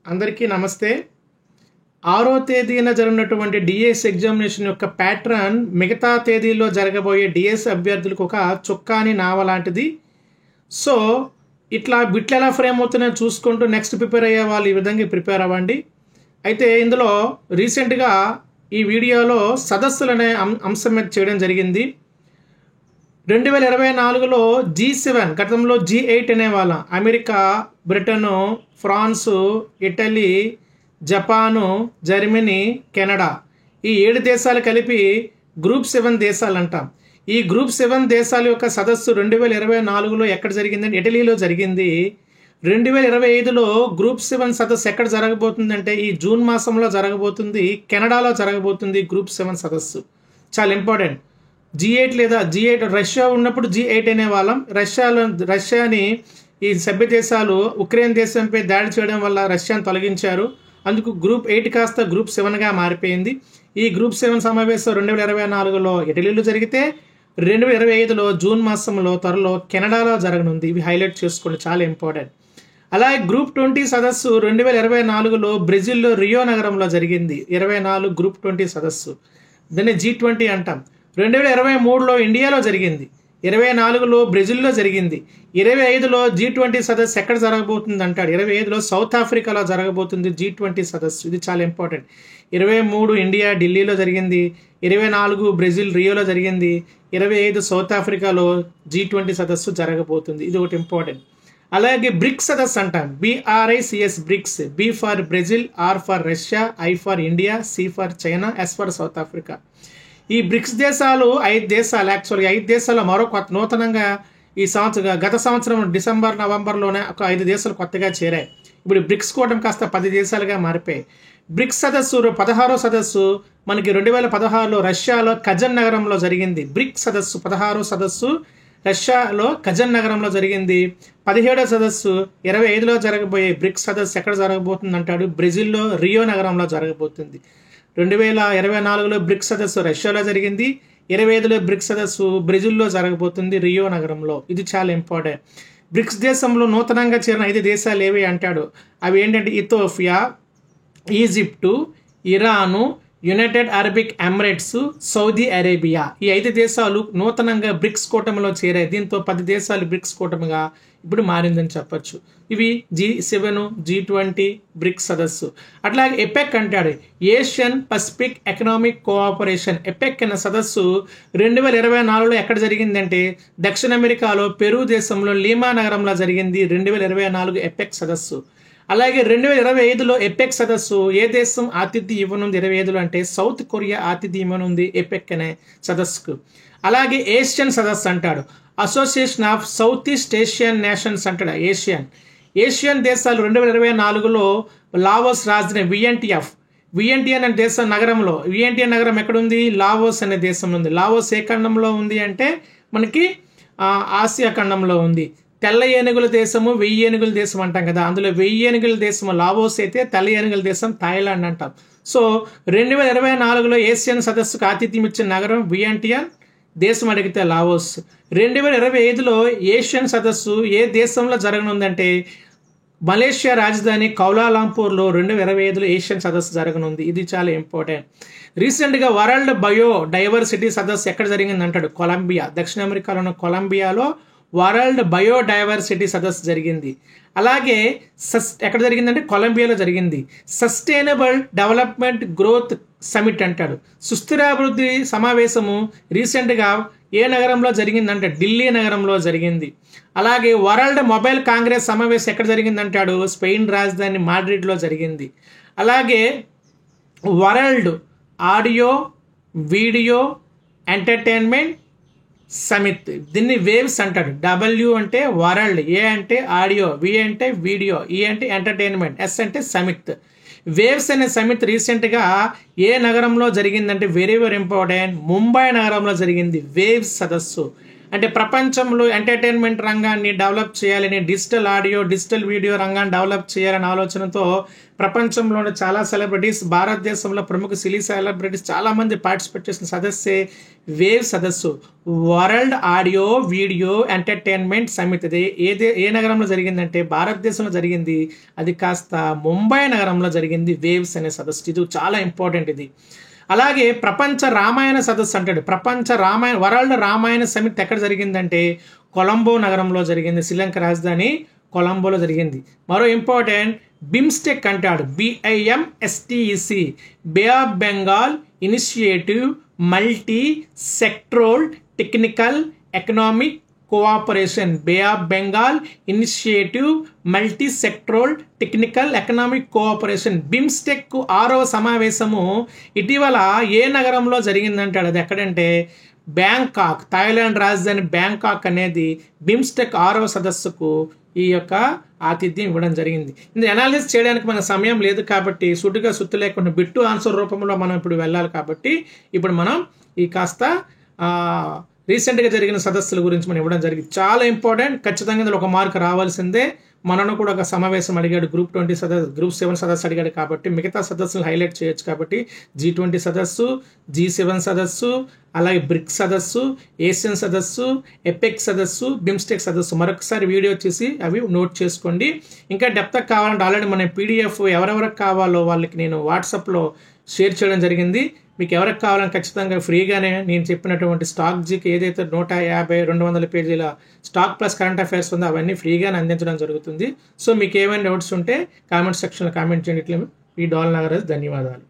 అందరికీ నమస్తే. 6వ తేదీన జరిగినటువంటి డిఎస్ ఎగ్జామినేషన్ యొక్క ప్యాటర్న్ మిగతా తేదీల్లో జరగబోయే డిఎస్ అభ్యర్థులకు ఒక చుక్కాని నావ లాంటిది. సో ఇట్లా బిట్లు ఎలా ఫ్రేమ్ అవుతున్నాయో చూసుకుంటూ నెక్స్ట్ ప్రిపేర్ అయ్యే వాళ్ళు ఈ విధంగా ప్రిపేర్ అవ్వండి. అయితే ఇందులో రీసెంట్గా ఈ వీడియోలో సదస్సులు అనే అంశం మీద చేయడం జరిగింది. 2024లో G7, గతంలో G8 అనేవాళ్ళం. America, Britain, France, Italy, Japan, Germany, Canada, ఈ 7 దేశాలు కలిపి గ్రూప్ 7 దేశాలు అంటాం. ఈ గ్రూప్ 7 దేశాల యొక్క సదస్సు 2024లో ఎక్కడ జరిగిందంటే ఇటలీలో జరిగింది. 2025లో గ్రూప్ 7 సదస్సు ఎక్కడ జరగబోతుందంటే ఈ జూన్ మాసంలో జరగబోతుంది. కెనడాలో జరగబోతుంది గ్రూప్ 7 సదస్సు. చాలా ఇంపార్టెంట్. G8 లేదా G8 రష్యా ఉన్నప్పుడు G8 అనేవాళ్ళం. రష్యాని ఈ సభ్య దేశాలు ఉక్రెయిన్ దేశంపై దాడి చేయడం వల్ల రష్యాను తొలగించారు. అందుకు గ్రూప్ 8 కాస్త గ్రూప్ 7గా మారిపోయింది. ఈ గ్రూప్ 7 సమావేశం 2024లో ఇటలీలో జరిగితే 2025లో జూన్ మాసంలో త్వరలో కెనడాలో జరగనుంది. ఇవి హైలైట్ చేసుకోండి, చాలా ఇంపార్టెంట్. అలాగే గ్రూప్ 20 సదస్సు 2024లో బ్రెజిల్లో రియో నగరంలో జరిగింది. 24 గ్రూప్ 20 సదస్సు, దాన్ని G20 అంటాం. 2023లో ఇండియాలో జరిగింది. 24లో బ్రెజిల్లో జరిగింది. 25లో G20 సదస్సు ఎక్కడ జరగబోతుంది అంటాడు. 25లో సౌత్ ఆఫ్రికాలో జరగబోతుంది G20 సదస్సు. ఇది చాలా ఇంపార్టెంట్. 23 ఇండియా ఢిల్లీలో జరిగింది. 24 బ్రెజిల్ రియోలో జరిగింది. 25 సౌత్ ఆఫ్రికాలో G20 సదస్సు జరగబోతుంది. ఇది ఒకటి ఇంపార్టెంట్. అలాగే బ్రిక్స్ సదస్సు అంటాం. BRICS, bricks. B for Brazil, R for Russia, I for India, C for China, S for south Africa. ఈ బ్రిక్స్ దేశాలు 5 దేశాలు. యాక్చువల్గా 5 దేశాల్లో మరో నూతనంగా ఈ సంవత్సరం, గత సంవత్సరం డిసెంబర్ నవంబర్లోనే ఒక 5 దేశాలు కొత్తగా చేరాయి. ఇప్పుడు బ్రిక్స్ కూటమి కాస్త 10 దేశాలుగా మారిపోయాయి. బ్రిక్స్ సదస్సు 16వ సదస్సు మనకి 2016లో రష్యాలో కజన్ నగరంలో జరిగింది. బ్రిక్స్ సదస్సు 16వ సదస్సు రష్యాలో కజన్ నగరంలో జరిగింది. 17వ సదస్సు 25లో జరగబోయే బ్రిక్స్ సదస్సు ఎక్కడ జరగబోతుంది అంటాడు. బ్రెజిల్లో రియో నగరంలో జరగబోతుంది. 2024లో బ్రిక్స్ సదస్సు రష్యాలో జరిగింది. 25లో బ్రిక్స్ సదస్సు బ్రెజిల్లో జరగబోతుంది, రియో నగరంలో. ఇది చాలా ఇంపార్టెంట్. బ్రిక్స్ దేశంలో నూతనంగా చేరిన 5 దేశాలు ఏవి అంటాడు. అవి ఏంటంటే Ethiopia, Egypt, Iran, United Arabic Emirates, Saudi Arabia. ఈ 5 దేశాలు నూతనంగా బ్రిక్స్ కూటమిలో చేరాయి. దీంతో 10 దేశాలు బ్రిక్స్ కూటమిగా ఇప్పుడు మారిందని చెప్పొచ్చు. ఇవి G7, G20, బ్రిక్స్ సదస్సు. అట్లాగే ఎపెక్ అంటాడు. Asian Pacific economic cooperation. APEC అనే సదస్సు 2024లో ఎక్కడ జరిగిందంటే దక్షిణ అమెరికాలో పెరు దేశంలో లీమా నగరంలో జరిగింది. 2024 ఎపెక్ సదస్సు. అలాగే 2025లో ఎపెక్ సదస్సు ఏ దేశం ఆతిథ్యం ఇవ్వనుంది 25లో అంటే సౌత్ కొరియా ఆతిథ్యం ఇవ్వనుంది ఎపెక్ అనే సదస్సుకు. అలాగే ఏషియన్ సదస్సు అంటాడు. Association of south east Asian nations అంటాడు. ఏషియన్ దేశాలు 2024లో లావోస్ రాజధాని వియంటియన్ అనే దేశం నగరంలో. వియంటియన్ నగరం ఎక్కడుంది? లావోస్ అనే దేశం ఉంది. లావోస్ ఏ ఖండంలో ఉంది అంటే మనకి ఆసియా ఖండంలో ఉంది. తెల్ల ఏనుగుల దేశము, 1000 ఏనుగుల దేశం అంటాం కదా. అందులో 1000 ఏనుగుల దేశము లావోస్ అయితే తెల్ల ఏనుగుల దేశం థాయిలాండ్ అంటాం. సో 2024లో ఏషియన్ సదస్సుకు ఆతిథ్యం ఇచ్చిన నగరం వియంటియన్, దేశం అడిగితే లావోస్. 2025లో ఏషియన్ సదస్సు ఏ దేశంలో జరగనుందంటే మలేషియా రాజధాని కౌలాలంపూర్లో 2025లో ఏషియన్ సదస్సు జరగనుంది. ఇది చాలా ఇంపార్టెంట్. రీసెంట్గా వరల్డ్ బయో డైవర్సిటీ సదస్సు ఎక్కడ జరిగింది అంటాడు. కొలంబియా, దక్షిణ అమెరికాలో ఉన్న కొలంబియాలో వరల్డ్ బయోడైవర్సిటీ సదస్సు జరిగింది. అలాగే ఎక్కడ జరిగిందంటే కొలంబియాలో జరిగింది. సస్టైనబుల్ డెవలప్మెంట్ గ్రోత్ సమిట్ అంటాడు. సుస్థిరాభివృద్ధి సమావేశము రీసెంట్గా ఏ నగరంలో జరిగిందంటే ఢిల్లీ నగరంలో జరిగింది. అలాగే వరల్డ్ మొబైల్ కాంగ్రెస్ సమావేశం ఎక్కడ జరిగిందంటాడు. స్పెయిన్ రాజధాని మాడ్రిడ్లో జరిగింది. అలాగే world audio video entertainment summit, దీన్ని వేవ్స్ అంటాడు. W అంటే వరల్డ్, A అంటే ఆడియో, V అంటే వీడియో, E అంటే ఎంటర్టైన్మెంట్, S అంటే సమిట్. వేవ్స్ అనే సమిట్ రీసెంట్గా ఏ నగరంలో జరిగిందంటే వెరీ వెరీ ఇంపార్టెంట్, ముంబై నగరంలో జరిగింది వేవ్స్ సదస్సు. అంటే ప్రపంచంలో ఎంటర్టైన్మెంట్ రంగాన్ని డెవలప్ చేయాలని, డిజిటల్ ఆడియో, డిజిటల్ వీడియో రంగాన్ని డెవలప్ చేయాలనే ఆలోచనతో ప్రపంచంలోని చాలా సెలబ్రిటీస్, భారతదేశంలో ప్రముఖ సినీ సెలబ్రిటీస్ చాలామంది పార్టిసిపేట్ చేసిన సదస్సే వేవ్ సదస్సు. World audio video entertainment summit. ఇది ఏ నగరంలో జరిగిందంటే భారతదేశంలో జరిగింది. అది కాస్త ముంబై నగరంలో జరిగింది వేవ్స్ అనే సదస్సు. ఇది చాలా ఇంపార్టెంట్ ఇది. అలాగే ప్రపంచ రామాయణ సదస్సు అంటాడు. వరల్డ్ రామాయణ సమిట్ ఎక్కడ జరిగిందంటే కొలంబో నగరంలో జరిగింది. శ్రీలంక రాజధాని కొలంబోలో జరిగింది. మరో ఇంపార్టెంట్ బిమ్స్టెక్ అంటాడు. BIMSTEC, bay of Bengal initiative multi sectoral technical economic cooperation. Bay of Bengal initiative multi sectoral technical economic cooperation. BIMSTEC 6వ సమావేశము ఇటీవల ఏ నగరంలో జరిగిందంటాడు. అది ఎక్కడంటే బ్యాంకాక్, థాయిలాండ్ రాజధాని బ్యాంకాక్ అనేది బిమ్స్టెక్ 6వ సదస్సుకు ఈ యొక్క ఆతిథ్యం ఇవ్వడం జరిగింది. ఇది అనాలిసిస్ చేయడానికి మన సమయం లేదు కాబట్టి సుట్టుగా సుత్తు లేకుండా బిట్టు ఆన్సర్ రూపంలో మనం ఇప్పుడు వెళ్ళాలి కాబట్టి ఇప్పుడు మనం ఈ కాస్త రీసెంట్గా జరిగిన సదస్సుల గురించి మనం ఇవ్వడం జరిగింది. చాలా ఇంపార్టెంట్. ఖచ్చితంగా ఇందులో ఒక మార్క్ రావాల్సిందే. మనను కూడా ఒక సమావేశం అడిగాడు, గ్రూప్ 20 సదస్సు, గ్రూప్ 7 సదస్సు అడిగాడు కాబట్టి మిగతా సదస్సులు హైలైట్ చేయొచ్చు. కాబట్టి G20 సదస్సు, G7 సదస్సు, అలాగే బ్రిక్స్ సదస్సు, ఏషియన్ సదస్సు, ఎపెక్ సదస్సు, బిమ్స్టెక్ సదస్సు మరొకసారి వీడియో చేసి అవి నోట్ చేసుకోండి. ఇంకా డెప్త్గా కావాలంటే ఆల్రెడీ మన PDF ఎవరెవరికి కావాలో వాళ్ళకి నేను వాట్సాప్లో షేర్ చేయడం జరిగింది. మీకు ఎవరికి కావాలని ఖచ్చితంగా ఫ్రీగానే నేను చెప్పినటువంటి స్టాక్ జీకి ఏదైతే 150, 200 పేజీల స్టాక్ ప్లస్ కరెంట్ అఫైర్స్ ఉందో అవన్నీ ఫ్రీగానే అందించడం జరుగుతుంది. సో మీకు ఏమైనా డౌట్స్ ఉంటే కామెంట్ సెక్షన్లో కామెంట్ చేయండి. ఈ డాల్ నాగరాజ్ ధన్యవాదాలు.